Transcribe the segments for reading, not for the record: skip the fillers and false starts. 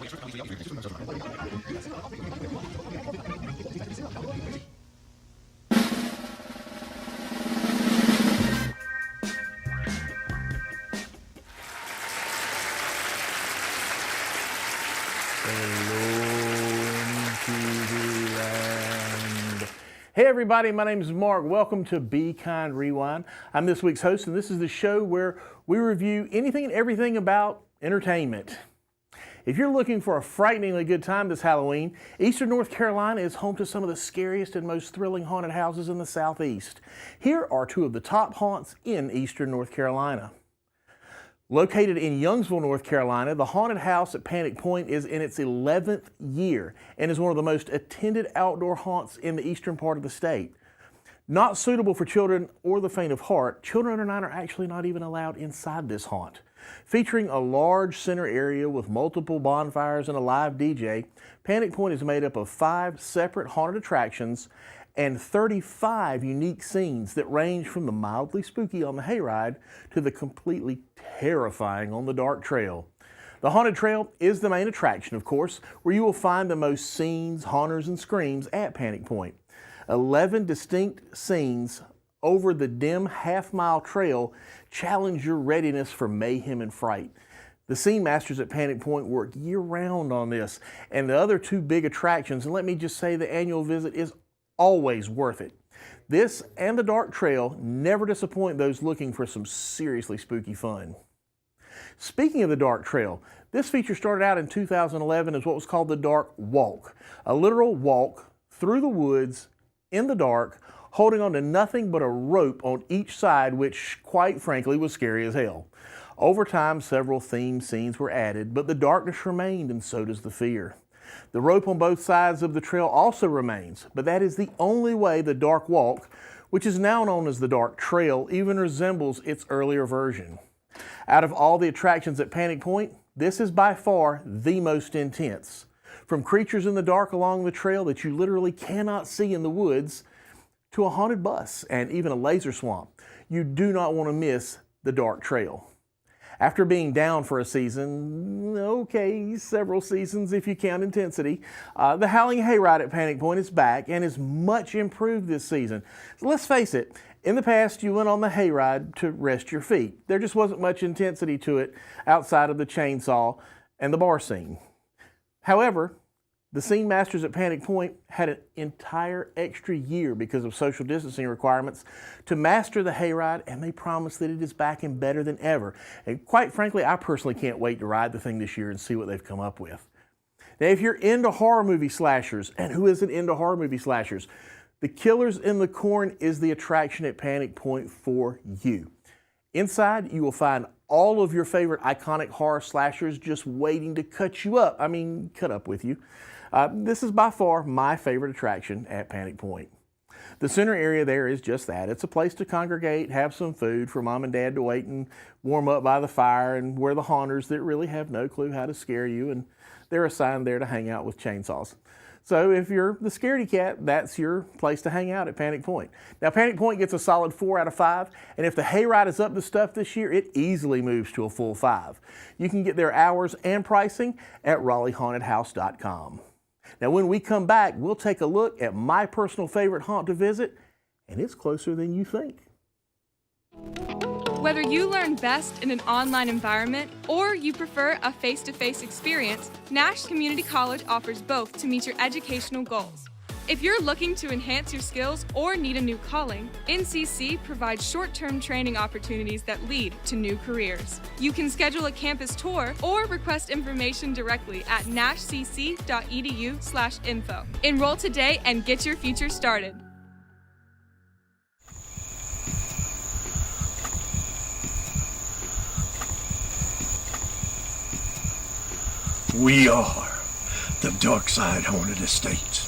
Hey everybody, my name is Mark. Welcome to Be Kind Rewind. I'm this week's host, and this is the show where we review anything and everything about entertainment. If you're looking for a frighteningly good time this Halloween, Eastern North Carolina is home to some of the scariest and most thrilling haunted houses in the Southeast. Here are two of the top haunts in Eastern North Carolina. Located in Youngsville, North Carolina, the haunted house at Panic Point is in its 11th year and is one of the most attended outdoor haunts in the eastern part of the state. Not suitable for children or the faint of heart, children under 9 are actually not even allowed inside this haunt. Featuring a large center area with multiple bonfires and a live DJ, Panic Point is made up of 5 separate haunted attractions and 35 unique scenes that range from the mildly spooky on the hayride to the completely terrifying on the dark trail. The haunted trail is the main attraction, of course, where you will find the most scenes, haunters, and screams at Panic Point. 11 distinct scenes over the dim half-mile trail challenge your readiness for mayhem and fright. The scene masters at Panic Point work year-round on this, and the other 2 big attractions, and let me just say the annual visit is always worth it. This and the dark trail never disappoint those looking for some seriously spooky fun. Speaking of the dark trail, this feature started out in 2011 as what was called the Dark Walk, a literal walk through the woods in the dark, holding on to nothing but a rope on each side, which quite frankly was scary as hell. Over time, several themed scenes were added, but the darkness remained, and so does the fear. The rope on both sides of the trail also remains, but that is the only way the Dark Walk, which is now known as the Dark Trail, even resembles its earlier version. Out of all the attractions at Panic Point, this is by far the most intense. From creatures in the dark along the trail that you literally cannot see in the woods, to a haunted bus and even a laser swamp, you do not want to miss the Dark Trail. After being down for a season, okay, several seasons if you count intensity, the Howling Hayride at Panic Point is back and is much improved this season. So let's face it, in the past you went on the hayride to rest your feet. There just wasn't much intensity to it outside of the chainsaw and the bar scene. However, the scene masters at Panic Point had an entire extra year because of social distancing requirements to master the hayride, and they promise that it is back and better than ever. And quite frankly, I personally can't wait to ride the thing this year and see what they've come up with. Now, if you're into horror movie slashers, and who isn't into horror movie slashers, the Killers in the Corn is the attraction at Panic Point for you. Inside, you will find all of your favorite iconic horror slashers just waiting to cut you up. I mean, cut up with you. This is by far my favorite attraction at Panic Point. The center area there is just that. It's a place to congregate, have some food for mom and dad to wait and warm up by the fire, and where the haunters that really have no clue how to scare you, and they're assigned there to hang out with chainsaws. So if you're the scaredy cat, that's your place to hang out at Panic Point. Now, Panic Point gets a solid 4 out of 5, and if the hayride is up to stuff this year, it easily moves to a full 5. You can get their hours and pricing at RaleighHauntedHouse.com. Now, when we come back, we'll take a look at my personal favorite haunt to visit, and it's closer than you think. Whether you learn best in an online environment or you prefer a face-to-face experience, Nash Community College offers both to meet your educational goals. If you're looking to enhance your skills or need a new calling, NCC provides short-term training opportunities that lead to new careers. You can schedule a campus tour or request information directly at nashcc.edu/info. Enroll today and get your future started. We are the Darkside Haunted Estates.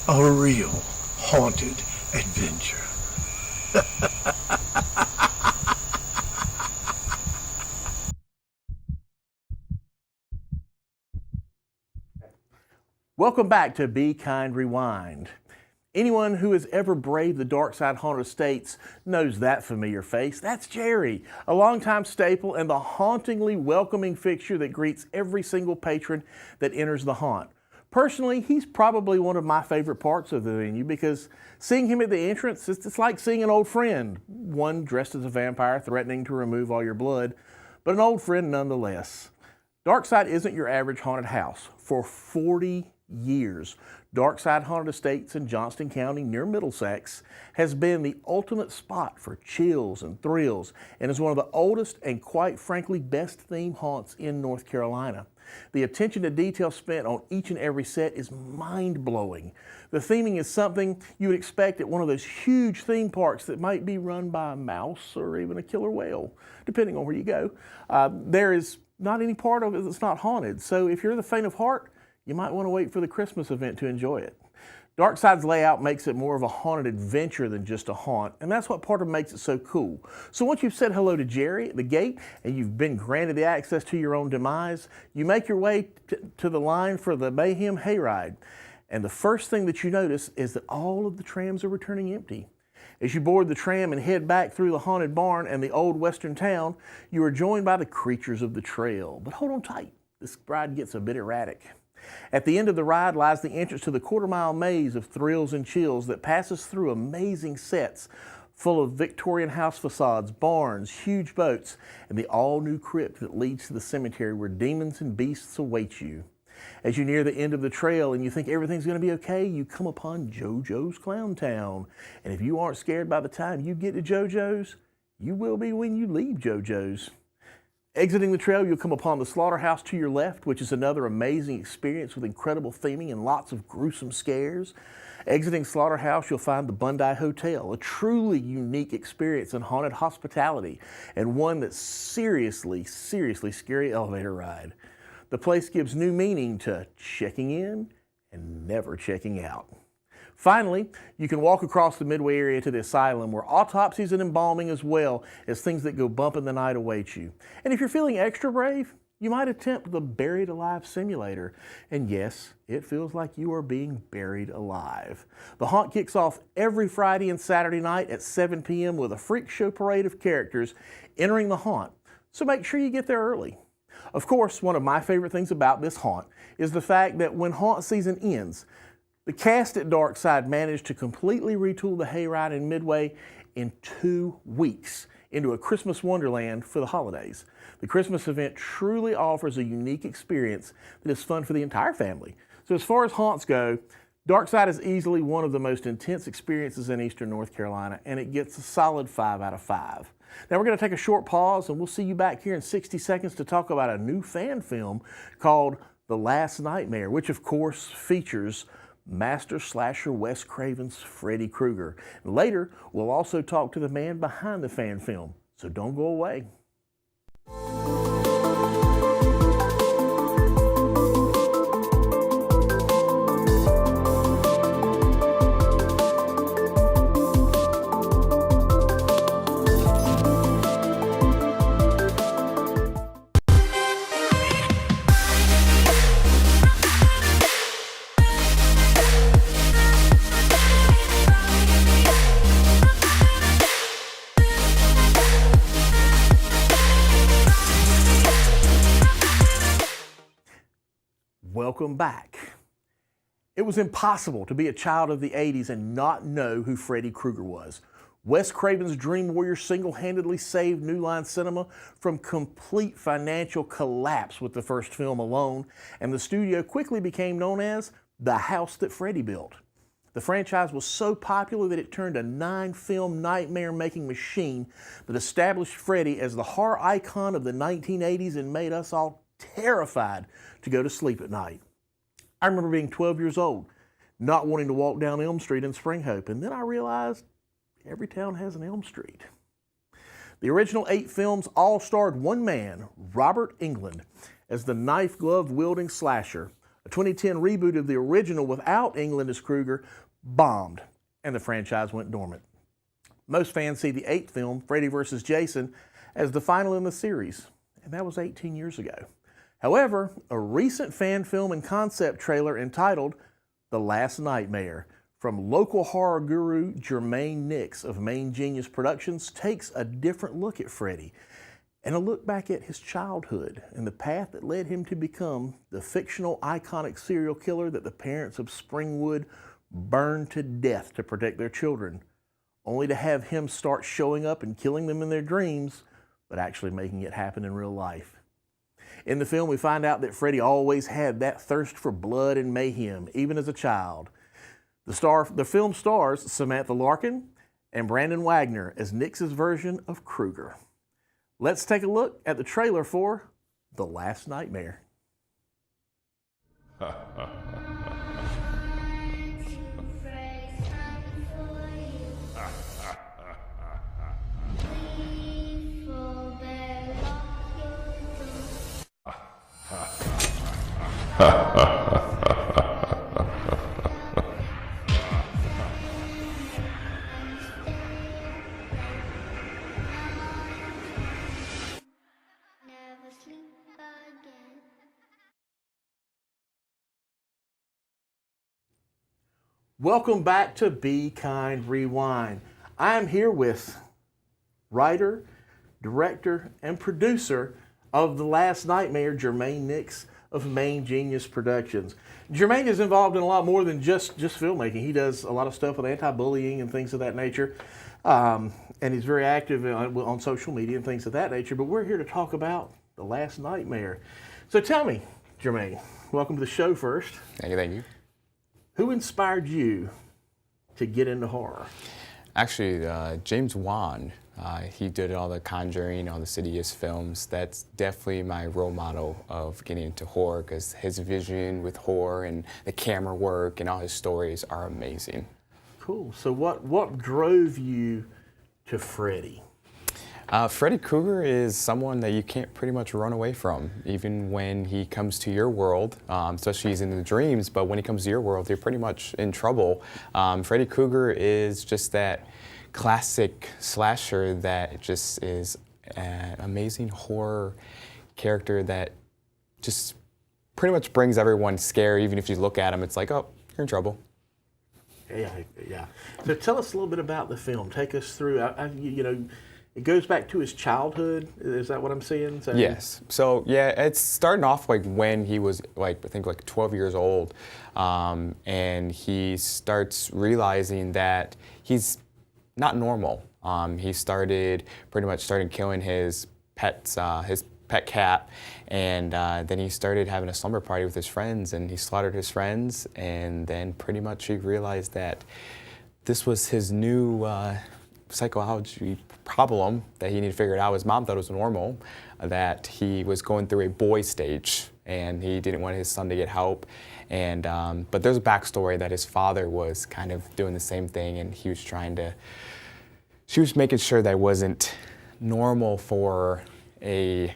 A real haunted adventure. Welcome back to Be Kind Rewind. Anyone who has ever braved the dark side haunted estates knows that familiar face. That's Jerry, a longtime staple and the hauntingly welcoming fixture that greets every single patron that enters the haunt. Personally, he's probably one of my favorite parts of the venue because seeing him at the entrance, it's like seeing an old friend, one dressed as a vampire threatening to remove all your blood, but an old friend nonetheless. Darkside isn't your average haunted house. For 40 years, Darkside Haunted Estates in Johnston County near Middlesex has been the ultimate spot for chills and thrills and is one of the oldest and quite frankly best themed haunts in North Carolina. The attention to detail spent on each and every set is mind-blowing. The theming is something you would expect at one of those huge theme parks that might be run by a mouse or even a killer whale, depending on where you go. There is not any part of it that's not haunted, so if you're the faint of heart, you might want to wait for the Christmas event to enjoy it. Darkside's layout makes it more of a haunted adventure than just a haunt, and that's what part of makes it so cool. So once you've said hello to Jerry at the gate and you've been granted the access to your own demise, you make your way to the line for the Mayhem Hayride. And the first thing that you notice is that all of the trams are returning empty. As you board the tram and head back through the haunted barn and the old western town, you are joined by the creatures of the trail. But hold on tight, this ride gets a bit erratic. At the end of the ride lies the entrance to the quarter-mile maze of thrills and chills that passes through amazing sets full of Victorian house facades, barns, huge boats, and the all-new crypt that leads to the cemetery where demons and beasts await you. As you near the end of the trail and you think everything's going to be okay, you come upon JoJo's Clown Town. And if you aren't scared by the time you get to JoJo's, you will be when you leave JoJo's. Exiting the trail, you'll come upon the slaughterhouse to your left, which is another amazing experience with incredible theming and lots of gruesome scares. Exiting Slaughterhouse, you'll find the Bondi Hotel, a truly unique experience in haunted hospitality, and one that's seriously scary elevator ride. The place gives new meaning to checking in and never checking out. Finally, you can walk across the Midway area to the asylum where autopsies and embalming as well as things that go bump in the night await you. And if you're feeling extra brave, you might attempt the Buried Alive Simulator. And yes, it feels like you are being buried alive. The haunt kicks off every Friday and Saturday night at 7 p.m. with a freak show parade of characters entering the haunt. So make sure you get there early. Of course, one of my favorite things about this haunt is the fact that when haunt season ends, the cast at Darkside managed to completely retool the hayride in Midway in 2 weeks into a Christmas wonderland for the holidays. The Christmas event truly offers a unique experience that is fun for the entire family. So as far as haunts go, Darkside is easily one of the most intense experiences in Eastern North Carolina, and it gets a solid 5 out of 5. Now we're going to take a short pause, and we'll see you back here in 60 seconds to talk about a new fan film called The Last Nightmare, which of course features Master Slasher Wes Craven's Freddy Krueger. Later, we'll also talk to the man behind the fan film, so don't go away. Welcome back. It was impossible to be a child of the 80s and not know who Freddy Krueger was. Wes Craven's Dream Warrior single-handedly saved New Line Cinema from complete financial collapse with the first film alone, and the studio quickly became known as the house that Freddy built. The franchise was so popular that it turned a 9-film nightmare-making machine that established Freddy as the horror icon of the 1980s and made us all terrified to go to sleep at night. I remember being 12 years old, not wanting to walk down Elm Street in Spring Hope, and then I realized every town has an Elm Street. The original 8 films all starred one man, Robert Englund, as the knife-glove-wielding slasher. A 2010 reboot of the original without Englund as Krueger bombed, and the franchise went dormant. Most fans see the 8th film, Freddy vs. Jason, as the final in the series, and that was 18 years ago. However, a recent fan film and concept trailer entitled The Last Nightmare from local horror guru Jermaine Nix of Main Genius Productions takes a different look at Freddy and a look back at his childhood and the path that led him to become the fictional iconic serial killer that the parents of Springwood burned to death to protect their children, only to have him start showing up and killing them in their dreams, but actually making it happen in real life. In the film, we find out that Freddy always had that thirst for blood and mayhem, even as a child. The film stars Samantha Larkin and Brandon Wagner as Nix's version of Krueger. Let's take a look at the trailer for The Last Nightmare. Never sleep again. Welcome back to Be Kind Rewind. I am here with writer, director, and producer of The Last Nightmare, Jermaine Nix of Main Genius Productions. Jermaine is involved in a lot more than just filmmaking. He does a lot of stuff with anti-bullying and things of that nature. And he's very active on social media and things of that nature. But we're here to talk about The Last Nightmare. So tell me, Jermaine, welcome to the show first. Thank you. Who inspired you to get into horror? Actually, James Wan, he did all the Conjuring, all the Sidious films. That's definitely my role model of getting into horror, because his vision with horror and the camera work and all his stories are amazing. Cool. So what drove you to Freddy? Freddy Krueger is someone that you can't pretty much run away from, even when he comes to your world, especially he's in the dreams, but when he comes to your world, you're pretty much in trouble. Freddy Krueger is just that classic slasher that just is an amazing horror character that just pretty much brings everyone scared. Even if you look at him, it's like, oh, you're in trouble. Yeah. So tell us a little bit about the film. Take us through, it goes back to his childhood. Is that what I'm seeing? So, yes. So yeah, it's starting off like when he was I think 12 years old, and he starts realizing that he's not normal. He started killing his pets, his pet cat, and then he started having a slumber party with his friends, and he slaughtered his friends, and then pretty much he realized that this was his new psychology problem that he needed to figure out. His mom thought it was normal, that he was going through a boy stage and he didn't want his son to get help. And but there's a backstory that his father was kind of doing the same thing, and she was making sure that it wasn't normal for a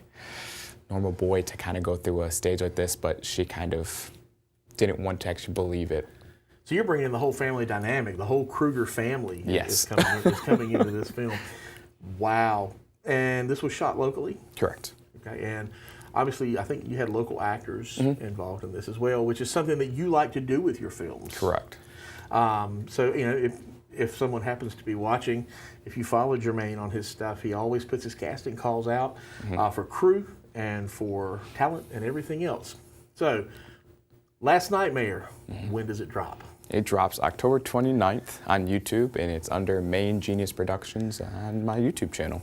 normal boy to kind of go through a stage like this, but she kind of didn't want to actually believe it. So you're bringing in the whole family dynamic, the whole Krueger family Yes. is coming into this film. Wow. And this was shot locally? Correct. Okay. And obviously, I think you had local actors involved in this as well, which is something that you like to do with your films. Correct. So, if someone happens to be watching, if you follow Jermaine on his stuff, he always puts his casting calls out for crew and for talent and everything else. So, Last Nightmare, when does it drop? It drops October 29th on YouTube, and it's under Main Genius Productions on my YouTube channel.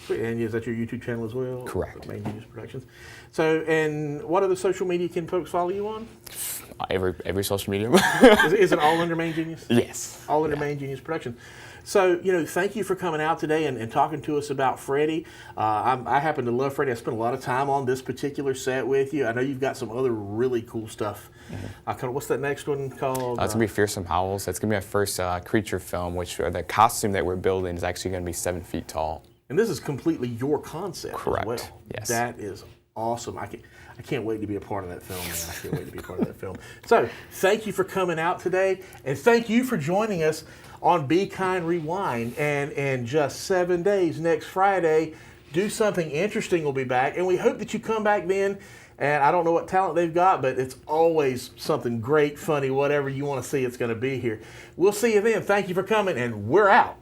And is that your YouTube channel as well? Correct. Main Genius Productions. So, and what other social media can folks follow you on? Every social media. Is it all under Main Genius? Yes. All under Main Genius Productions. So, thank you for coming out today and talking to us about Freddy. I happen to love Freddy. I spent a lot of time on this particular set with you. I know you've got some other really cool stuff. What's that next one called? It's going to be Fearsome Howls. That's going to be my first creature film, which the costume that we're building is actually going to be 7 feet tall. And this is completely your concept Correct. as well. Yes. That is awesome. I can't wait to be a part of that film, man. I can't wait to be a part of that film. So, thank you for coming out today, and thank you for joining us on Be Kind Rewind. And in just 7 days, next Friday, Do Something Interesting will be back, and we hope that you come back then And I don't know what talent they've got, but it's always something great, funny, whatever you want to see, it's going to be here. We'll see you then. Thank you for coming, and we're out.